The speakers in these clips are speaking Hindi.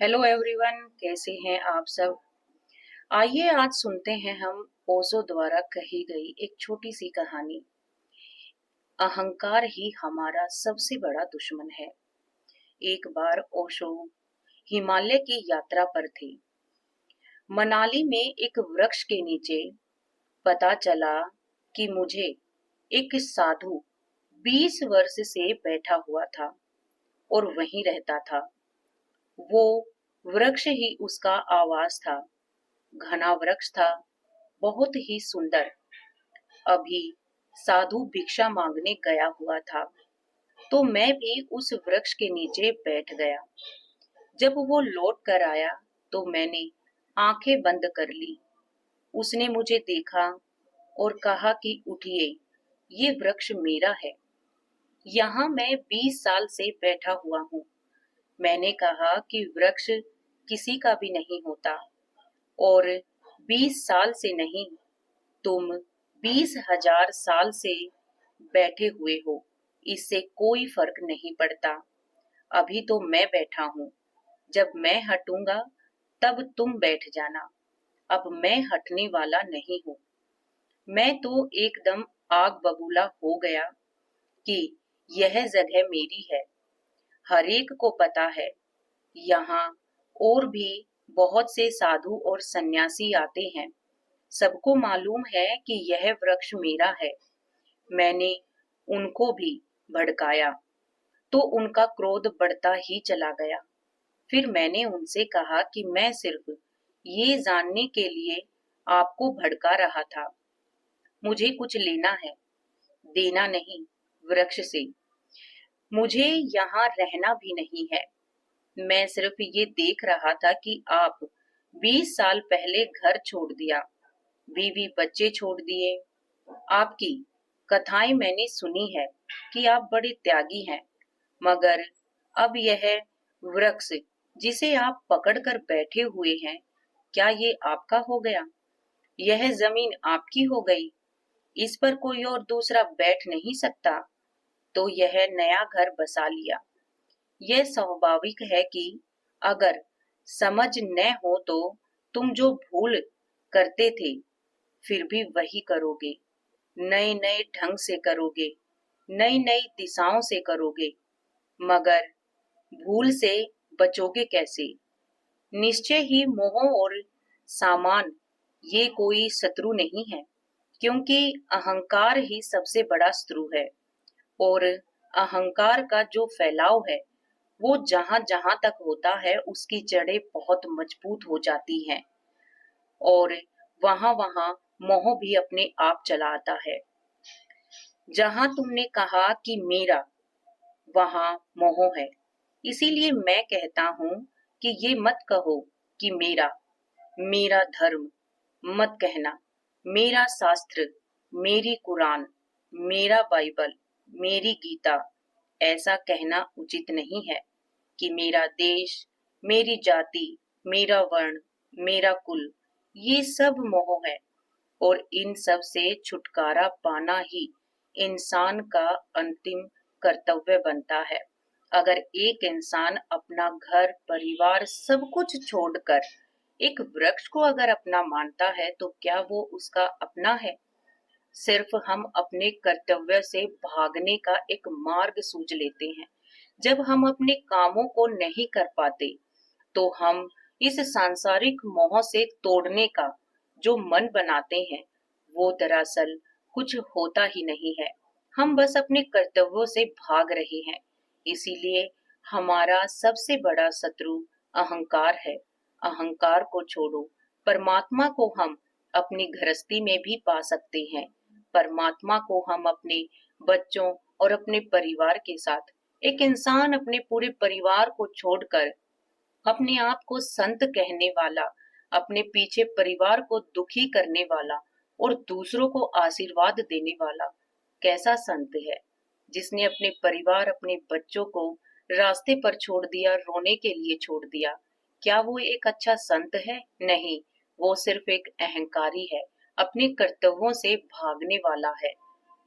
हेलो एवरीवन, कैसे हैं आप सब। आइए आज सुनते हैं हम ओशो द्वारा कही गई एक छोटी सी कहानी। अहंकार ही हमारा सबसे बड़ा दुश्मन है। एक बार ओशो हिमालय की यात्रा पर थे। मनाली में एक वृक्ष के नीचे पता चला कि मुझे एक साधु 20 वर्ष से बैठा हुआ था और वहीं रहता था। वो वृक्ष ही उसका आवास था। घना वृक्ष था, बहुत ही सुंदर। अभी साधु भिक्षा मांगने गया हुआ था, तो मैं भी उस वृक्ष के नीचे बैठ गया। जब वो लौट कर आया तो मैंने आंखें बंद कर ली। उसने मुझे देखा और कहा कि उठिए, ये वृक्ष मेरा है। यहाँ मैं 20 साल से बैठा हुआ हूँ। मैंने कहा कि वृक्ष किसी का भी नहीं होता, और 20 साल से नहीं, तुम 20,000 साल से बैठे हुए हो, इससे कोई फर्क नहीं पड़ता। अभी तो मैं बैठा हूँ, जब मैं हटूंगा तब तुम बैठ जाना। अब मैं हटने वाला नहीं हूँ। मैं तो एकदम आग बबूला हो गया कि यह जगह मेरी है। हर एक को पता है, यहाँ और भी बहुत से साधु और सन्यासी आते हैं। सबको मालूम है कि यह वृक्ष मेरा है। मैंने उनको भी भड़काया, तो उनका क्रोध बढ़ता ही चला गया। फिर मैंने उनसे कहा कि मैं सिर्फ ये जानने के लिए आपको भड़का रहा था। मुझे कुछ लेना है, देना नहीं, वृक्ष से। मुझे यहाँ रहना भी नहीं है। मैं सिर्फ ये देख रहा था कि आप 20 साल पहले घर छोड़ दिया, बीवी बच्चे छोड़ दिए। आपकी कथाएं मैंने सुनी है कि आप बड़े त्यागी हैं, मगर अब यह वृक्ष जिसे आप पकड़कर बैठे हुए हैं, क्या ये आपका हो गया? यह जमीन आपकी हो गई। इस पर कोई और दूसरा बैठ नहीं सकता, तो यह नया घर बसा लिया। यह स्वाभाविक है कि अगर समझ न हो तो तुम जो भूल करते थे, फिर भी वही करोगे। नए नए ढंग से करोगे, नई नई दिशाओं से करोगे, मगर भूल से बचोगे कैसे? निश्चय ही मोह और सामान ये कोई शत्रु नहीं है, क्योंकि अहंकार ही सबसे बड़ा शत्रु है। और अहंकार का जो फैलाव है, वो जहां जहां तक होता है, उसकी जड़ें बहुत मजबूत हो जाती हैं, और वहां वहां मोह भी अपने आप चला आता है। जहां तुमने कहा कि मेरा, वहां मोह है। इसीलिए मैं कहता हूं कि ये मत कहो कि मेरा, मेरा धर्म मत कहना। मेरा शास्त्र, मेरी कुरान, मेरा बाइबल, मेरी गीता, ऐसा कहना उचित नहीं है। कि मेरा देश, मेरी जाति, मेरा वर्ण, मेरा कुल, ये सब मोह है। और इन सब से छुटकारा पाना ही इंसान का अंतिम कर्तव्य बनता है। अगर एक इंसान अपना घर परिवार सब कुछ छोड़कर एक वृक्ष को अगर अपना मानता है, तो क्या वो उसका अपना है? सिर्फ हम अपने कर्तव्य से भागने का एक मार्ग सूझ लेते हैं। जब हम अपने कामों को नहीं कर पाते, तो हम इस सांसारिक मोह से तोड़ने का जो मन बनाते हैं, वो दरअसल कुछ होता ही नहीं है। हम बस अपने कर्तव्यों से भाग रहे हैं। इसीलिए हमारा सबसे बड़ा शत्रु अहंकार है। अहंकार को छोड़ो। परमात्मा को हम अपनी गृहस्थी में भी पा सकते हैं। परमात्मा को हम अपने बच्चों और अपने परिवार के साथ, एक इंसान अपने पूरे परिवार को छोड़कर अपने आप को संत कहने वाला, अपने पीछे परिवार को दुखी करने वाला और दूसरों को आशीर्वाद देने वाला, कैसा संत है जिसने अपने परिवार, अपने बच्चों को रास्ते पर छोड़ दिया, रोने के लिए छोड़ दिया? क्या वो एक अच्छा संत है? नहीं, वो सिर्फ एक अहंकारी है, अपने कर्तव्यों से भागने वाला है।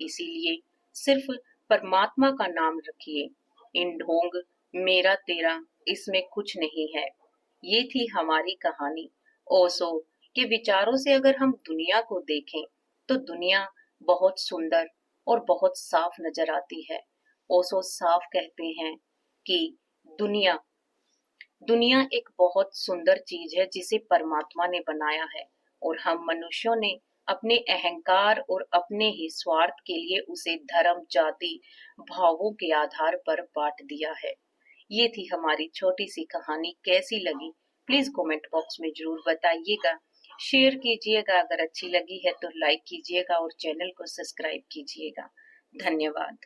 इसीलिए सिर्फ परमात्मा का नाम रखिए। इन ढोंग, मेरा तेरा, इसमें कुछ नहीं है। ये थी हमारी कहानी। ओशो के विचारों से अगर हम दुनिया को देखें तो दुनिया बहुत सुंदर और बहुत साफ नजर आती है। ओशो साफ कहते हैं कि दुनिया दुनिया एक बहुत सुंदर चीज है जिसे परमात्मा ने बनाया है, और हम मनुष्यों ने अपने अहंकार और अपने ही स्वार्थ के लिए उसे धर्म, जाति, भावों के आधार पर बांट दिया है। ये थी हमारी छोटी सी कहानी। कैसी लगी प्लीज कमेंट बॉक्स में जरूर बताइएगा। शेयर कीजिएगा, अगर अच्छी लगी है तो लाइक कीजिएगा और चैनल को सब्सक्राइब कीजिएगा। धन्यवाद।